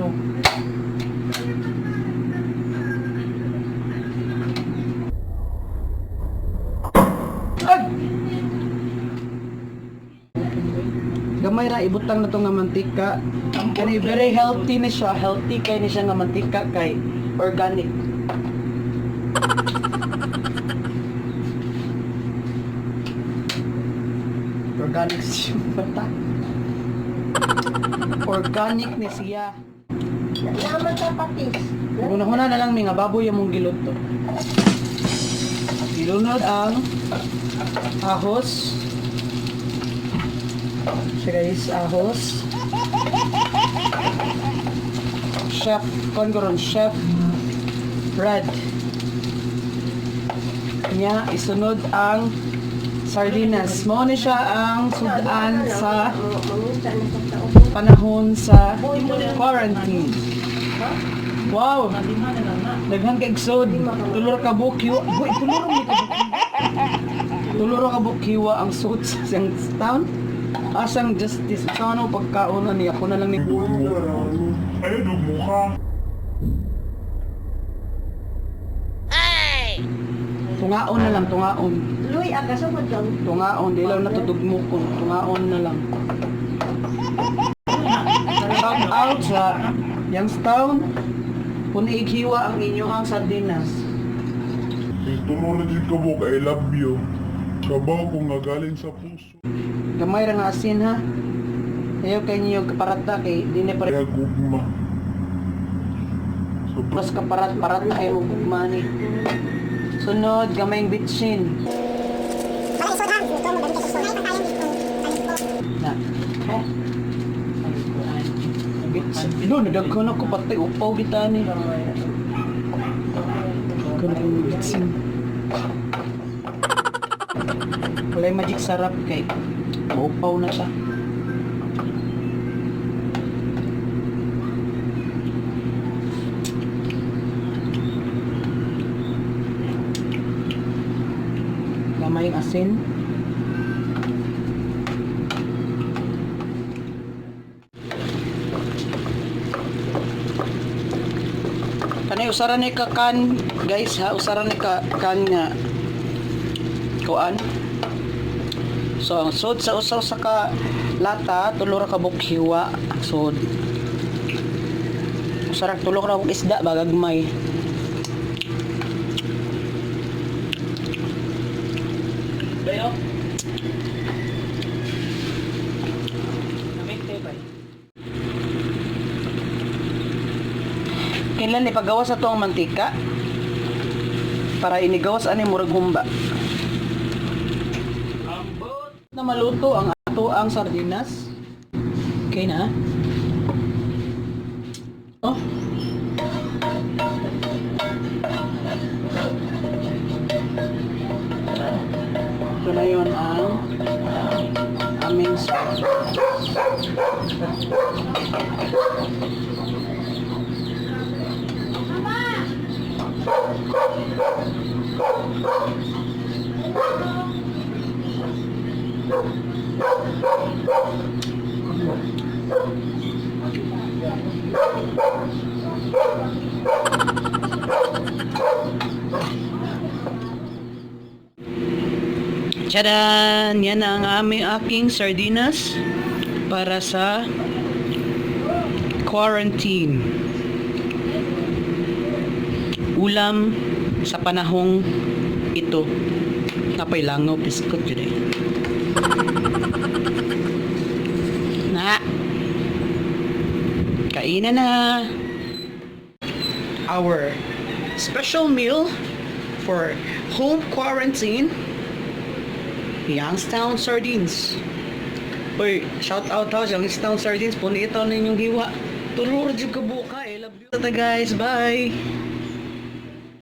mo. Gamay ra ibutang na to nga mantika. Kani very healthy na siya, healthy kay ni siya nga mantika kay organic. Organic siya bata. Organic ni siya. Naman sa patis. Una-una na lang mi nga baboy among giluto. Ilunod ang ahos. So guys, ahos. Chef, kongoron, Chef Red. Nya, isunod ang sardinas. Mo ni siya ang sudan sa panahon sa quarantine. Wow! Daghang kay sod. Tulor ka bukyo. Boy, tulor ka bukyo ang sud sa siyang town. Asang justice. Ikaw ano pagkauna niya. Ako na lang ni Ay, mukha. tungaon na lang, tungaon. Luy, agaso mo dyan. Tungaon, di lang natutugmo ko. Tungaon na lang. Shout out sa Youngstown. Punig hiwa ang inyong sardinas. Tulong na dito ka buk, I love you. Kabaw kung nga galing sa puso. Gamay ra nga asin ha. Ayaw kay niyo kaparata kay di na Kaya pare gugma. plus kaparat-parat na kayo gugmani. Sunod gamayng bitsin. Na. Oh. Bitsin. No, nadaghan ako pati upaw bitani. Daghan akong bitsin. Walay magic sarap kay upaw na siya. Gamayng asin. Kanay usaran ni ka kan guys ha, usaran ni ka kan nga kuan. So ang sod sa usaw sa ka lata tulo ra ka bukhiwa. So usarag tulo ra buk isda bagagmay. Bayo. Kailan ipagawas ato ang mantika para inigawas ani murag humba. Ambot na maluto ang ato ang sardinas. Okay na. Oh. Ito na yun ang aming Tchadan! Yan ang aking sardinas para sa quarantine. Ulam sa panahong ito. Napay langaw, biskot yun eh. Na! Kainan na! Our special meal for home quarantine, Youngstown Sardines. Uy, shout out ha, Youngstown Sardines. Punita ninyong hiwa. Tulur dyan ka buka. I love you. Tata guys, bye!